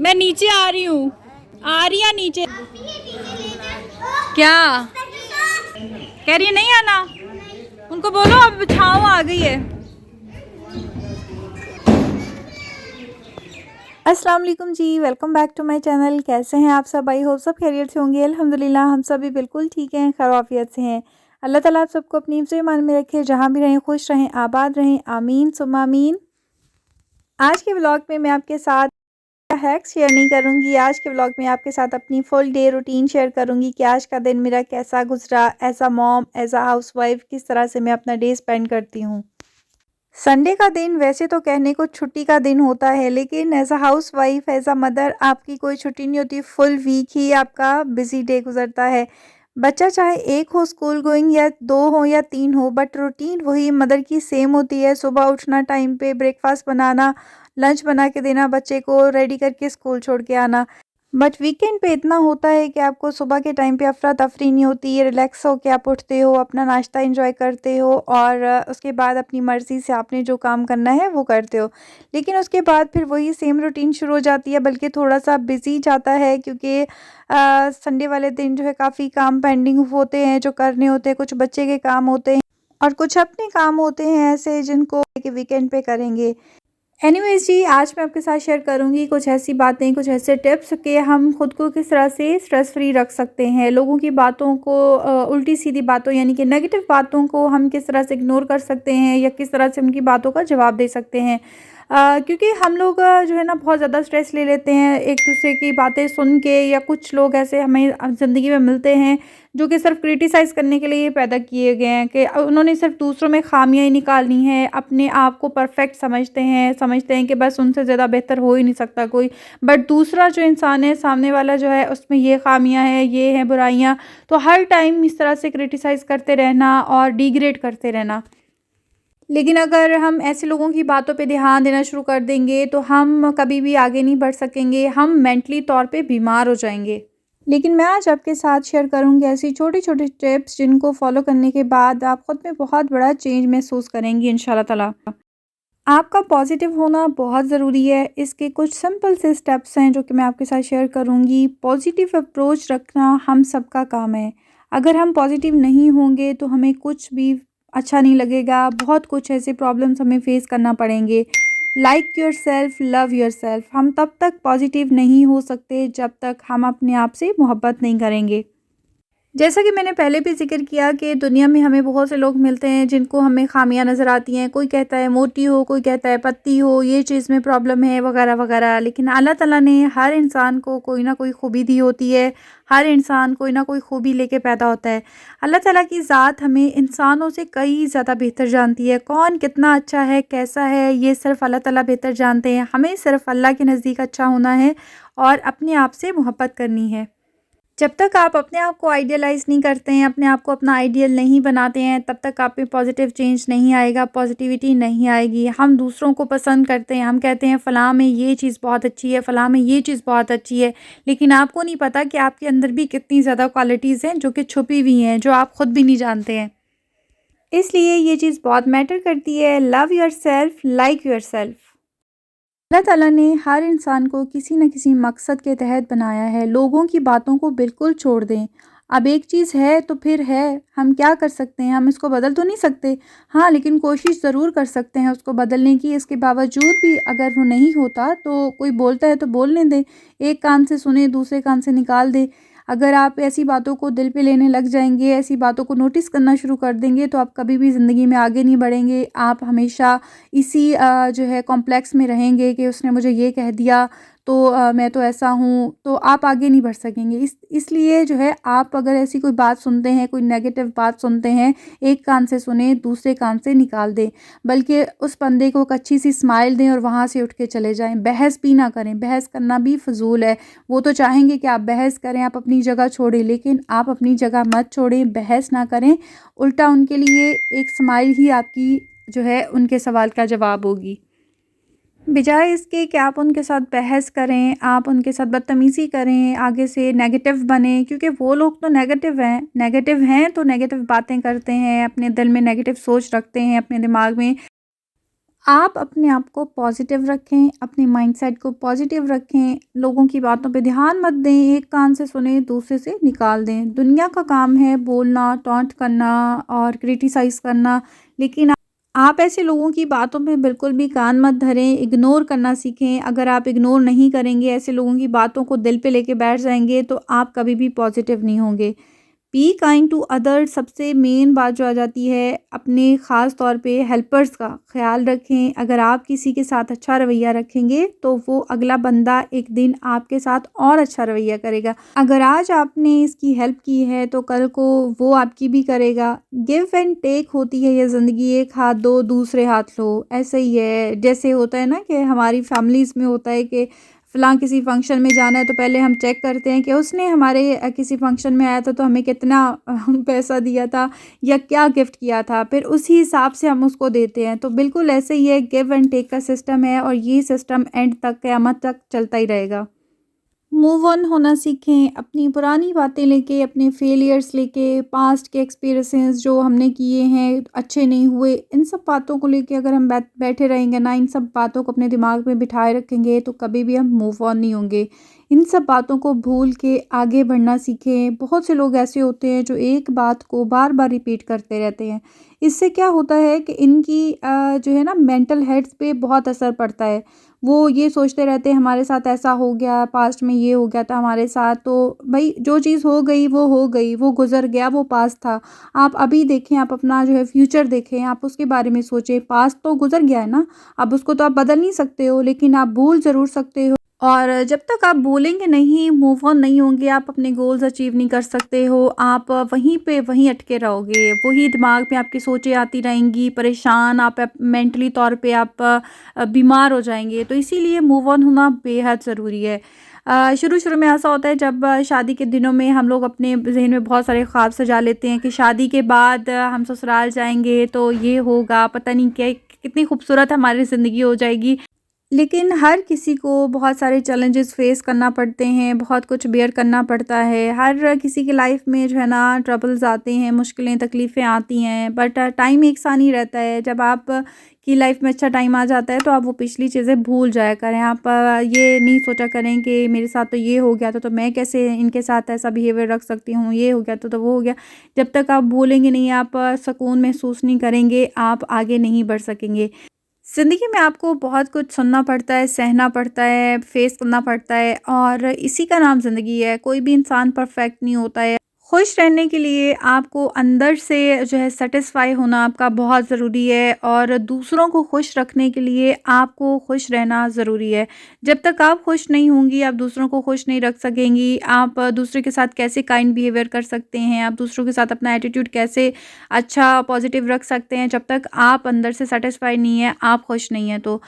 मैं नीचे आ रही हूँ। आ रही है नीचे। क्या कह रही है? नहीं आना। उनको बोलो अब छाँव आ गई है। अस्सलाम वालेकुम जी, welcome back to my channel. कैसे हैं आप सब? आई होप सब खैरियत से होंगे। अल्हम्दुलिल्लाह हम सब भी बिल्कुल ठीक हैं, खैरियत से हैं। अल्लाह ताला आप सबको अपनी हिफ्ज़ ईमान में रखे, जहाँ भी रहें खुश रहें, आबाद रहें, आमीन सुम्मा आमीन। आज के व्लॉग में मैं आपके साथ हैक्स शेयर नहीं करूँगी। आज के व्लॉग में आपके साथ अपनी फुल डे रूटीन शेयर करूँगी कि आज का दिन मेरा कैसा गुजरा, as a mom, as a housewife, किस तरह से मैं अपना डे स्पेंड करती हूँ। संडे का दिन वैसे तो कहने को छुट्टी का दिन होता है, लेकिन as a housewife, as a mother आपकी कोई छुट्टी नहीं होती। फुल वीक ही आपका बिज़ी डे गुज़रता है। बच्चा चाहे 1 हो स्कूल गोइंग, या 2 हो या 3 हो, बट रूटीन वही मदर की सेम होती है। सुबह उठना, टाइम पे ब्रेकफास्ट बनाना, लंच बना के देना, बच्चे को रेडी करके स्कूल छोड़ के आना। बट वीकेंड पे इतना होता है कि आपको सुबह के टाइम पे अफरा-तफरी नहीं होती है, रिलैक्स होके आप उठते हो, अपना नाश्ता एंजॉय करते हो और उसके बाद अपनी मर्ज़ी से आपने जो काम करना है वो करते हो। लेकिन उसके बाद फिर वही सेम रूटीन शुरू हो जाती है, बल्कि थोड़ा-सा बिज़ी जाता है, क्योंकि संडे वाले दिन जो है काफ़ी काम पेंडिंग होते हैं जो करने होते हैं, कुछ बच्चे के काम होते हैं और कुछ अपने काम होते हैं ऐसे जिनको कि वीकेंड पे करेंगे। एनीवेज़ जी, आज मैं आपके साथ शेयर करूँगी कुछ ऐसी बातें, कुछ ऐसे टिप्स कि हम खुद को किस तरह से स्ट्रेस फ्री रख सकते हैं। लोगों की बातों को उल्टी-सीधी बातों यानी कि नेगेटिव बातों को हम किस तरह से इग्नोर कर सकते हैं या किस तरह से उनकी बातों का जवाब दे सकते हैं। क्योंकि हम लोग जो है ना बहुत ज़्यादा स्ट्रेस ले लेते हैं एक-दूसरे की बातें सुन के, या कुछ लोग ऐसे हमें ज़िंदगी में मिलते हैं जो कि सिर्फ़ क्रिटिसाइज़ करने के लिए पैदा किए गए हैं कि उन्होंने सिर्फ़ दूसरों में ख़ामियाँ ही निकालनी है, अपने आप को परफ़ेक्ट समझते हैं कि बस उनसे ज़्यादा बेहतर हो ही नहीं सकता कोई। बट दूसरा जो इंसान है, सामने वाला जो है, उसमें ये ख़ामियाँ हैं, ये हैं बुराइयाँ। तो हर टाइम इस तरह से क्रिटिसाइज़ करते रहना और डिग्रेड करते रहना। लेकिन अगर हम ऐसे लोगों की बातों पे ध्यान देना शुरू कर देंगे तो हम कभी भी आगे नहीं बढ़ सकेंगे, हम मेंटली तौर पे बीमार हो जाएँगे। लेकिन मैं आज आपके साथ शेयर करूँगी ऐसी छोटी-छोटी टिप्स जिनको फ़ॉलो करने के बाद आप ख़ुद में बहुत बड़ा चेंज महसूस करेंगी इंशाल्लाह ताला। आपका पॉज़िटिव होना बहुत ज़रूरी है। इसके कुछ सिंपल से स्टेप्स हैं जो कि मैं आपके साथ शेयर करूँगी। पॉज़िटिव अप्रोच रखना हम सबका काम है। अगर हम पॉज़िटिव नहीं होंगे तो हमें कुछ भी अच्छा नहीं लगेगा। बहुत कुछ ऐसे प्रॉब्लम्स हमें फ़ेस करना पड़ेंगे। Like yourself, love yourself. हम तब तक पॉज़िटिव नहीं हो सकते जब तक हम अपने आप से मोहब्बत नहीं करेंगे। जैसा कि मैंने पहले भी ज़िक्र किया कि दुनिया में हमें बहुत से लोग मिलते हैं जिनको हमें ख़ामियाँ नज़र आती हैं। कोई कहता है मोटी हो, कोई कहता है पतली हो, ये चीज़ में प्रॉब्लम है वग़ैरह वग़ैरह। लेकिन अल्लाह ताला ने हर इंसान को कोई ना कोई खूबी दी होती है। हर इंसान कोई ना कोई खूबी लेके पैदा होता है। अल्लाह ताला की ज़ात हमें इंसानों से कई ज़्यादा बेहतर जानती है। कौन कितना अच्छा है, कैसा है, ये सिर्फ़ अल्लाह ताला बेहतर जानते हैं। हमें सिर्फ़ अल्लाह के नज़दीक अच्छा होना है और अपने आप से मोहब्बत करनी है। जब तक आप अपने आप को आइडियलाइज़ नहीं करते हैं, अपने आप को अपना आइडियल नहीं बनाते हैं, तब तक आप में पॉज़िटिव चेंज नहीं आएगा, पॉज़िटिविटी नहीं आएगी। हम दूसरों को पसंद करते हैं, हम कहते हैं फ़लाँ में ये चीज़ बहुत अच्छी है, फ़लाँ में ये चीज़ बहुत अच्छी है, लेकिन आपको नहीं पता कि आपके अंदर भी कितनी ज़्यादा क्वालिटीज़ हैं जो कि छुपी हुई हैं, जो आप खुद भी नहीं जानते हैं। इसलिए ये चीज़ बहुत मैटर करती है। Love yourself, like yourself. Allah ताला ने हर इंसान को किसी न किसी मकसद के तहत बनाया है। लोगों की बातों को बिल्कुल छोड़ दें। अब एक चीज़ है तो फिर है, हम क्या कर सकते हैं? हम इसको बदल तो नहीं सकते। हाँ, लेकिन कोशिश ज़रूर कर सकते हैं उसको बदलने की। इसके बावजूद भी अगर वो नहीं होता तो कोई बोलता है तो बोलने दें। एक कान से सुने, दूसरे कान से निकाल दें। अगर आप ऐसी बातों को दिल पे लेने लग जाएँगे, ऐसी बातों को नोटिस करना शुरू कर देंगे, तो आप कभी भी ज़िंदगी में आगे नहीं बढ़ेंगे। आप हमेशा इसी जो है कॉम्प्लेक्स में रहेंगे कि उसने मुझे ये कह दिया तो मैं तो ऐसा हूँ, तो आप आगे नहीं बढ़ सकेंगे। इसलिए जो है, आप अगर ऐसी कोई बात सुनते हैं, कोई नेगेटिव बात सुनते हैं, एक कान से सुने, दूसरे कान से निकाल दें। बल्कि उस बंदे को एक अच्छी-सी स्माइल दें और वहाँ से उठ के चले जाएँ। बहस भी ना करें, बहस करना भी फ़िज़ूल है। वो तो चाहेंगे कि आप बहस करें, आप अपनी जगह छोड़ें, लेकिन आप अपनी जगह मत छोड़ें, बहस ना करें। उल्टा उनके लिए एक स्माइल ही आपकी जो है उनके सवाल का जवाब होगी। बजाय इसके कि आप उनके साथ बहस करें, आप उनके साथ बदतमीज़ी करें, आगे से नेगेटिव बनें, क्योंकि वो लोग तो नेगेटिव हैं तो नेगेटिव बातें करते हैं, अपने दिल में नेगेटिव सोच रखते हैं अपने दिमाग में। आप अपने आप को पॉजिटिव रखें, अपने माइंडसेट को पॉजिटिव रखें, लोगों की बातों पे ध्यान मत दें, एक कान से सुने दूसरे से निकाल दें। दुनिया का काम है बोलना, टॉन्ट करना और क्रिटिसाइज़ करना, लेकिन आप ऐसे लोगों की बातों पे बिल्कुल भी कान मत धरें, इग्नोर करना सीखें। अगर आप इग्नोर नहीं करेंगे, ऐसे लोगों की बातों को दिल पे लेके बैठ जाएँगे, तो आप कभी भी पॉजिटिव नहीं होंगे। बी काइंड टू अदर्स, सबसे मेन बात जो आ जाती है, अपने ख़ास तौर पे हेल्पर्स का ख़्याल रखें। अगर आप किसी के साथ अच्छा रवैया रखेंगे तो वो अगला बंदा एक दिन आपके साथ और अच्छा रवैया करेगा। अगर आज आपने इसकी हेल्प की है तो कल को वो आपकी भी करेगा। गिव एंड टेक होती है ये ज़िंदगी, एक हाथ दो दूसरे हाथ लो, ऐसे ही है। जैसे होता है ना कि हमारी फैमिलीज़ में होता है कि फ़लाँ किसी फ़ंक्शन में जाना है तो पहले हम चेक करते हैं कि उसने हमारे किसी फ़ंक्शन में आया था तो हमें कितना पैसा दिया था या क्या गिफ्ट किया था, फिर उसी हिसाब से हम उसको देते हैं। तो बिल्कुल ऐसे ही है, गिव एंड टेक का सिस्टम है और ये सिस्टम एंड तक क़यामत तक चलता ही रहेगा। मूव ऑन होना सीखें, अपनी पुरानी बातें लेके, अपने फेलियर्स लेके, पास्ट के एक्सपीरियंसेस जो हमने किए हैं अच्छे नहीं हुए, इन सब बातों को लेके अगर हम बैठे रहेंगे ना, इन सब बातों को अपने दिमाग में बिठाए रखेंगे तो कभी भी हम मूव ऑन नहीं होंगे। इन सब बातों को भूल के आगे बढ़ना सीखें। बहुत से लोग ऐसे होते हैं जो एक बात को बार बार रिपीट करते रहते हैं। इससे क्या होता है कि इनकी जो है ना मेंटल हेल्थ पे बहुत असर पड़ता है। वो ये सोचते रहते हैं हमारे साथ ऐसा हो गया, पास्ट में ये हो गया था हमारे साथ, तो भई जो चीज़ हो गई वो हो गई, वो गुज़र गया, वो पास्ट था। आप अभी देखें, आप अपना जो है फ्यूचर देखें, आप उसके बारे में सोचें। पास्ट तो गुज़र गया है ना, अब उसको तो आप बदल नहीं सकते हो, लेकिन आप भूल ज़रूर सकते हो। और जब तक आप भूलेंगे नहीं, मूव ऑन नहीं होंगे, आप अपने गोल्स अचीव नहीं कर सकते हो। आप वहीं पे वहीं अटके रहोगे, वही दिमाग में आपकी सोचें आती रहेंगी, परेशान आप मेंटली तौर पे आप बीमार हो जाएँगे। तो इसीलिए मूव ऑन होना बेहद ज़रूरी है। शुरू-शुरू में ऐसा होता है जब शादी के दिनों में हम लोग अपने ज़हन में बहुत सारे ख्वाब सजा लेते हैं कि शादी के बाद हम ससुराल जाएँगे तो ये होगा, पता नहीं क्या कितनी खूबसूरत हमारी ज़िंदगी हो जाएगी। लेकिन हर किसी को बहुत सारे चैलेंजेस फेस करना पड़ते हैं, बहुत कुछ बेयर करना पड़ता है। हर किसी की लाइफ में जो है ना ट्रबल्स आते हैं, मुश्किलें, तकलीफ़ें आती हैं, बट टाइम एक सा नहीं रहता है। जब आप की लाइफ में अच्छा टाइम आ जाता है तो आप वो पिछली चीज़ें भूल जाया करें। आप ये नहीं सोचा करें कि मेरे साथ तो ये हो गया था, तो मैं कैसे इनके साथ ऐसा बिहेवियर रख सकती हूँ, ये हो गया था तो वो हो गया। जब तक आप भूलेंगे नहीं, आप सुकून महसूस नहीं करेंगे, आप आगे नहीं बढ़ सकेंगे। ज़िंदगी में आपको बहुत कुछ सुनना पड़ता है, सहना पड़ता है, फेस करना पड़ता है और इसी का नाम ज़िंदगी है। कोई भी इंसान परफेक्ट नहीं होता है। खुश रहने के लिए आपको अंदर से जो है सैटिस्फाई होना आपका बहुत ज़रूरी है और दूसरों को खुश रखने के लिए आपको खुश रहना ज़रूरी है। जब तक आप खुश नहीं होंगी, आप दूसरों को खुश नहीं रख सकेंगी। आप दूसरे के साथ कैसे काइंड बिहेवियर कर सकते हैं, आप दूसरों के साथ अपना एटीट्यूड कैसे अच्छा पॉजिटिव रख सकते हैं, जब तक आप अंदर से सैटिस्फाई नहीं है, आप खुश नहीं हैं तो।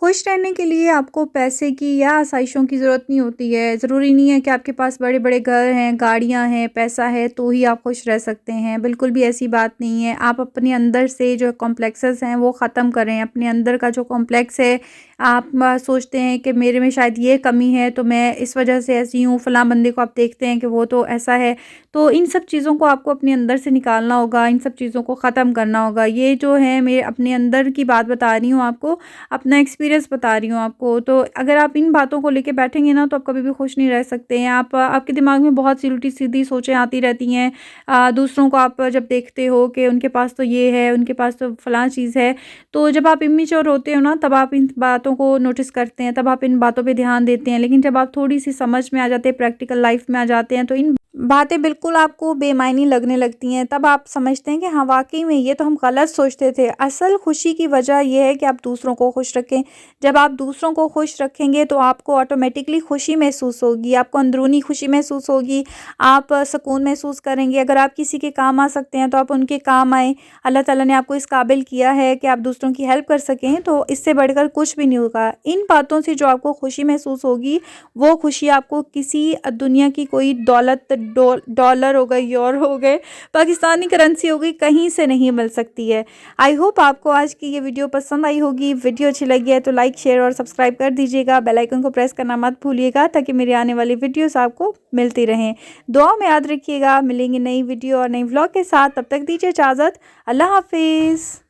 खुश रहने के लिए आपको पैसे की या आसाइशों की ज़रूरत नहीं होती है। ज़रूरी नहीं है कि आपके पास बड़े-बड़े घर हैं, गाड़ियाँ हैं, पैसा है तो ही आप खुश रह सकते हैं। बिल्कुल भी ऐसी बात नहीं है। आप अपने अंदर से जो कॉम्प्लेक्सेस हैं वो ख़त्म करें। अपने अंदर का जो कॉम्प्लेक्स है, आप सोचते हैं कि मेरे में शायद ये कमी है तो मैं इस वजह से ऐसी हूँ, फलाँ बंदे को आप देखते हैं कि वो तो ऐसा है। तो इन सब चीज़ों को आपको अपने अंदर से निकालना होगा, इन सब चीज़ों को ख़त्म करना होगा। ये जो है मैं अपने अंदर की बात बता रही हूँ आपको, अपना एक्सपीरियंस बता रही हूँ आपको। तो अगर आप इन बातों को लेके बैठेंगे ना तो आप कभी भी खुश नहीं रह सकते हैं। आप आपके दिमाग में बहुत सी उल्टी-सीधी सोचें आती रहती हैं। दूसरों को आप जब देखते हो कि उनके पास तो ये है, उनके पास तो फलाँ चीज़ है, तो जब आप इमैच्योर होते हो ना तब आप इन बातों को नोटिस करते हैं, तब आप इन बातों पे ध्यान देते हैं। लेकिन जब आप थोड़ी-सी समझ में आ जाते हैं, प्रैक्टिकल लाइफ़ में आ जाते हैं तो इन बातें बिल्कुल आपको बेमायनी लगने लगती हैं। तब आप समझते हैं कि हाँ, वाक़ई में ये तो हम गलत सोचते थे। असल खुशी की वजह ये है कि आप दूसरों को खुश रखें। जब आप दूसरों को खुश रखेंगे तो आपको ऑटोमेटिकली खुशी महसूस होगी, आपको अंदरूनी खुशी महसूस होगी, आप सुकून महसूस करेंगे। अगर आप किसी के काम आ सकते हैं तो आप उनके काम आएँ। अल्लाह ताला ने आपको इस काबिल किया है कि आप दूसरों की हेल्प कर सकें, तो इससे बढ़कर कुछ भी नहीं होगा। इन बातों से जो आपको खुशी महसूस होगी, वो खुशी आपको किसी दुनिया की कोई दौलत डॉलर हो गए, यूरो हो गए, पाकिस्तानी करेंसी हो गई, कहीं से नहीं मिल सकती है। आई होप आपको आज की ये वीडियो पसंद आई होगी। वीडियो अच्छी लगी है तो लाइक, शेयर और सब्सक्राइब कर दीजिएगा। बेल आइकन को प्रेस करना मत भूलिएगा ताकि मेरी आने वाली वीडियोस आपको मिलती रहें। दुआ में याद रखिएगा। मिलेंगे नई वीडियो और नई व्लॉग के साथ, तब तक दीजिए इजाज़त। अल्लाह हाफिज़।